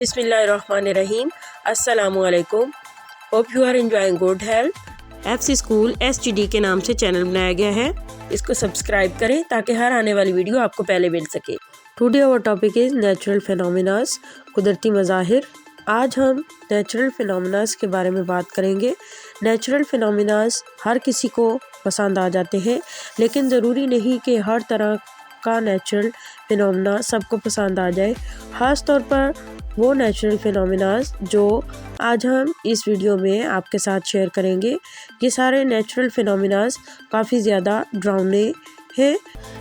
बिस्मिल्लाहिर्रहमानिर्रहीम। अस्सलामुअलैकुम। Hope you are enjoying good health. FC school SGD के नाम से चैनल बनाया गया है, इसको सब्सक्राइब करें ताकि हर आने वाली वीडियो आपको पहले मिल सके। Today our topic is natural phenomenas, कुदरती मज़ाहिर। आज हम नेचुरल फिनोमिनास के बारे में बात करेंगे। नेचुरल फिनोमिनास हर किसी को पसंद आ जाते हैं, लेकिन ज़रूरी नहीं कि हर तरह का नेचुरल फिनोमिना सबको पसंद आ जाए। ख़ास तौर पर वो नेचुरल फिनोमिनास जो आज हम इस वीडियो में आपके साथ शेयर करेंगे, ये सारे नेचुरल फिनोमिनास काफ़ी ज़्यादा डरावने हैं।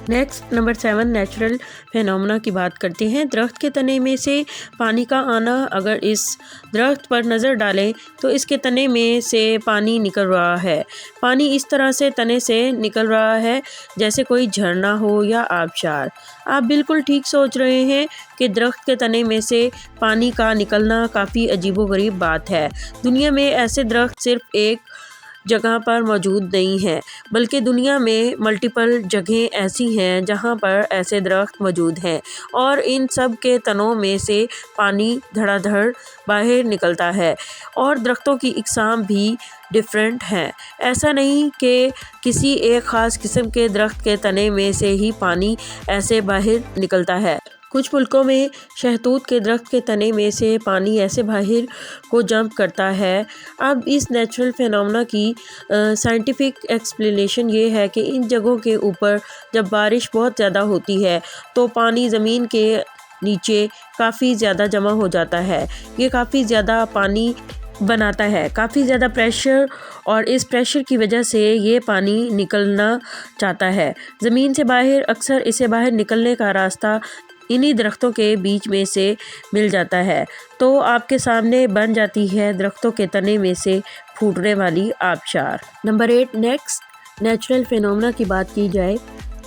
नेक्स्ट नंबर 7 नेचुरल फिनोमिना की बात करते हैं। दरख्त के तने में से पानी का आना। अगर इस दरख्त पर नज़र डालें तो इसके तने में से पानी निकल रहा है। पानी इस तरह से तने से निकल रहा है जैसे कोई झरना हो या आबशार। आप बिल्कुल ठीक सोच रहे हैं कि दरख्त के तने में से पानी का निकलना काफ़ी अजीबोगरीब बात है। दुनिया में ऐसे दरख्त सिर्फ एक जगह पर मौजूद नहीं है, बल्कि दुनिया में मल्टीपल जगहें ऐसी हैं जहां पर ऐसे दरख्त मौजूद हैं, और इन सब के तनों में से पानी धड़ाधड़ बाहर निकलता है। और दरख्तों की इकसाम भी डिफरेंट हैं। ऐसा नहीं कि किसी एक ख़ास किस्म के दरख्त के तने में से ही पानी ऐसे बाहर निकलता है। कुछ मुल्कों में शहतूत के दरख्त के तने में से पानी ऐसे बाहर को जंप करता है। अब इस नेचुरल फिनोमिना की साइंटिफिक एक्सप्लेनेशन ये है कि इन जगहों के ऊपर जब बारिश बहुत ज़्यादा होती है तो पानी ज़मीन के नीचे काफ़ी ज़्यादा जमा हो जाता है। ये काफ़ी ज़्यादा पानी बनाता है, काफ़ी ज़्यादा प्रेशर, और इस प्रेशर की वजह से ये पानी निकलना चाहता है ज़मीन से बाहर। अक्सर इसे बाहर निकलने का रास्ता इन्हीं दरख्तों के बीच में से मिल जाता है, तो आपके सामने बन जाती है दरख्तों के तने में से फूटने वाली आबशार। नंबर 8 नेक्स्ट नेचुरल फिनोमिना की बात की जाए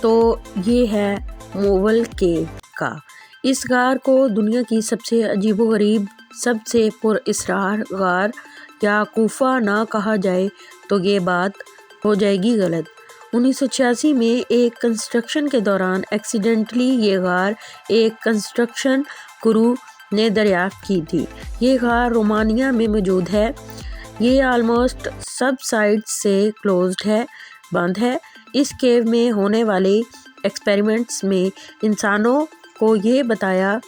तो ये है मोवल केव का। इस गार को दुनिया की सबसे अजीबोगरीब, सबसे पुरअसरार गार या गुफा ना कहा जाए तो ये बात हो जाएगी गलत। 1986 में एक कंस्ट्रक्शन के दौरान एक्सीडेंटली ये गार एक कंस्ट्रक्शन क्रू ने दरियाफ्त की थी। ये गार रोमानिया में मौजूद है। ये आलमोस्ट सब साइड से क्लोज्ड है, बंद है। इस केव में होने वाले एक्सपेरिमेंट्स में इंसानों को ये बताया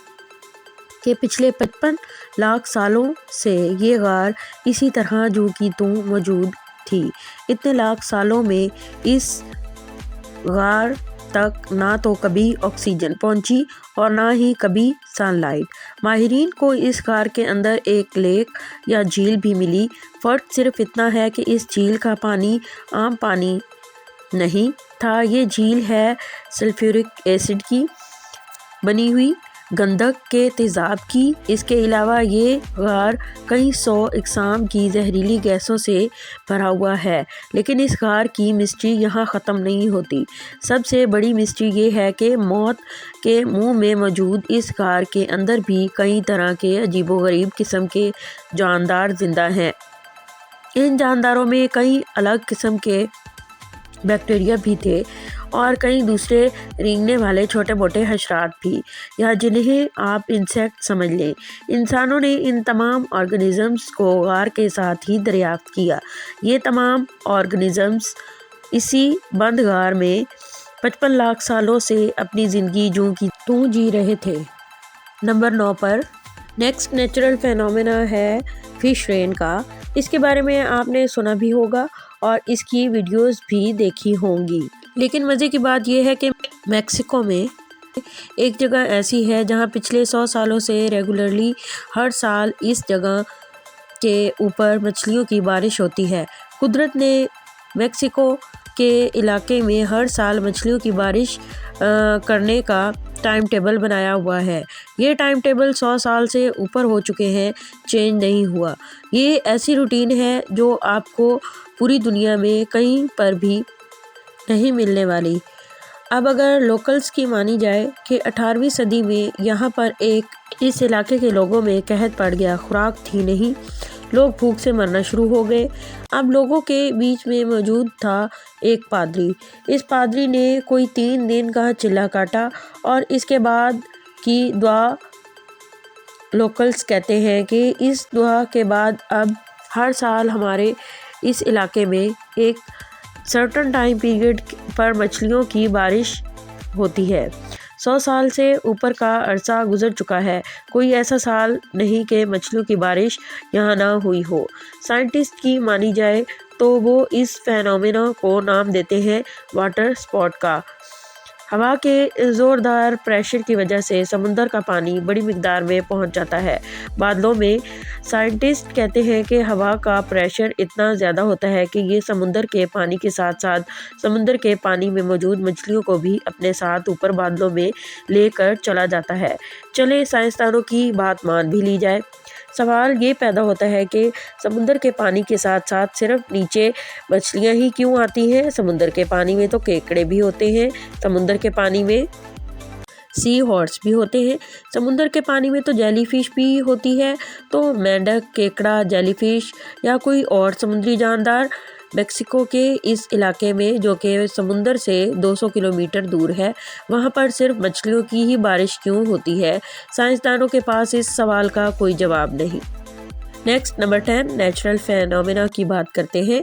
कि पिछले 55 लाख सालों से ये गार इसी तरह जू की तू मौजूद थी। इतने लाख सालों में इस गार तक ना तो कभी ऑक्सीजन पहुंची और ना ही कभी सनलाइट। माहिरीन को इस गार के अंदर एक लेक या झील भी मिली। फ़र्क सिर्फ इतना है कि इस झील का पानी आम पानी नहीं था। ये झील है सल्फ्यूरिक एसिड की बनी हुई, गंधक के तेज़ाब की। इसके अलावा ये गार कई 100 इकसाम की जहरीली गैसों से भरा हुआ है। लेकिन इस गार की मिस्ट्री यहाँ ख़त्म नहीं होती। सबसे बड़ी मिस्ट्री ये है कि मौत के मुंह में मौजूद इस गार के अंदर भी कई तरह के अजीबोगरीब किस्म के जानदार जिंदा हैं। इन जानदारों में कई अलग किस्म के बैक्टीरिया भी थे और कई दूसरे रेंगने वाले छोटे मोटे हशरात भी, या जिन्हें आप इंसेक्ट समझ लें। इंसानों ने इन तमाम ऑर्गेनिज़म्स को गार के साथ ही दरियाफ्त किया। ये तमाम ऑर्गेनिज़म्स इसी बंद गार में 55 लाख सालों से अपनी ज़िंदगी जूं की तूं जी रहे थे। नंबर 9 पर नेक्स्ट नेचुरल फिनोमिना है फिश रेन का। इसके बारे में आपने सुना भी होगा और इसकी वीडियोस भी देखी होंगी, लेकिन मज़े की बात यह है कि मेक्सिको में एक जगह ऐसी है जहां पिछले 100 सालों से रेगुलरली हर साल इस जगह के ऊपर मछलियों की बारिश होती है। कुदरत ने मेक्सिको के इलाके में हर साल मछलियों की बारिश करने का टाइम टेबल बनाया हुआ है। ये टाइम टेबल 100 साल से ऊपर हो चुके हैं, चेंज नहीं हुआ। ये ऐसी रूटीन है जो आपको पूरी दुनिया में कहीं पर भी नहीं मिलने वाली। अब अगर लोकल्स की मानी जाए कि 18वीं सदी में यहाँ पर इस इलाके के लोगों में कहत पड़ गया, खुराक थी नहीं, लोग भूख से मरना शुरू हो गए। अब लोगों के बीच में मौजूद था एक पादरी। इस पादरी ने कोई 3 दिन का चिल्ला काटा और इसके बाद की दुआ لوکلز کہتے ہیں کہ اس دعا کے بعد اب ہر سال ہمارے اس علاقے میں ایک سرٹن ٹائم پیریڈ پر مچھلیوں کی بارش ہوتی ہے۔ 100 سال سے اوپر کا عرصہ گزر چکا ہے، کوئی ایسا سال نہیں کہ مچھلیوں کی بارش یہاں نہ ہوئی ہو۔ سائنٹسٹ کی مانی جائے تو وہ اس فینومینا کو نام دیتے ہیں واٹر سپاٹ کا۔ ہوا کے زوردار پریشر کی وجہ سے سمندر کا پانی بڑی مقدار میں پہنچ جاتا ہے بادلوں میں۔ سائنٹسٹ کہتے ہیں کہ ہوا کا پریشر اتنا زیادہ ہوتا ہے کہ یہ سمندر کے پانی کے ساتھ ساتھ سمندر کے پانی میں موجود مچھلیوں کو بھی اپنے ساتھ اوپر بادلوں میں لے کر چلا جاتا ہے۔ چلیں سائنسدانوں کی بات مان بھی لی جائے۔ سوال یہ پیدا ہوتا ہے کہ سمندر کے پانی کے ساتھ ساتھ صرف نیچے مچھلیاں ہی کیوں آتی ہیں؟ سمندر کے پانی میں تو کیکڑے بھی ہوتے ہیں، سمندر کے پانی میں سی ہارس بھی ہوتے ہیں، سمندر کے پانی میں تو جیلی فش بھی ہوتی ہے۔ تو مینڈک، کیکڑا، جیلی فش یا کوئی اور سمندری جاندار میکسیکو کے اس علاقے میں جو کہ سمندر سے 200 کلومیٹر دور ہے، وہاں پر صرف مچھلیوں کی ہی بارش کیوں ہوتی ہے؟ سائنسدانوں کے پاس اس سوال کا کوئی جواب نہیں۔ نیکسٹ نمبر 10 نیچرل فینومینا کی بات کرتے ہیں،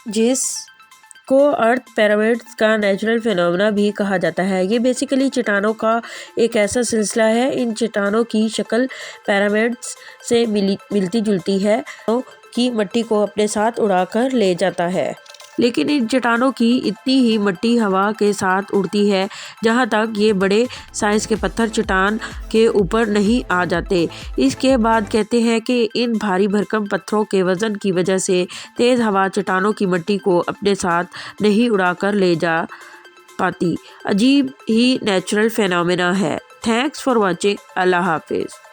جس کو ارتھ پیرامڈز کا نیچرل فینومینا بھی کہا جاتا ہے۔ یہ بیسیکلی چٹانوں کا ایک ایسا سلسلہ ہے۔ ان چٹانوں کی شکل پیرامڈز سے ملتی جلتی ہے، کی مٹی کو اپنے ساتھ اڑا کر لے جاتا ہے۔ لیکن ان چٹانوں کی اتنی ہی مٹی ہوا کے ساتھ اڑتی ہے جہاں تک یہ بڑے سائز کے پتھر چٹان کے اوپر نہیں آ جاتے۔ اس کے بعد کہتے ہیں کہ ان بھاری بھرکم پتھروں کے وزن کی وجہ سے تیز ہوا چٹانوں کی مٹی کو اپنے ساتھ نہیں اڑا کر لے جا پاتی۔ عجیب ہی نیچرل فینومینا ہے۔ Thanks for watching. اللہ حافظ۔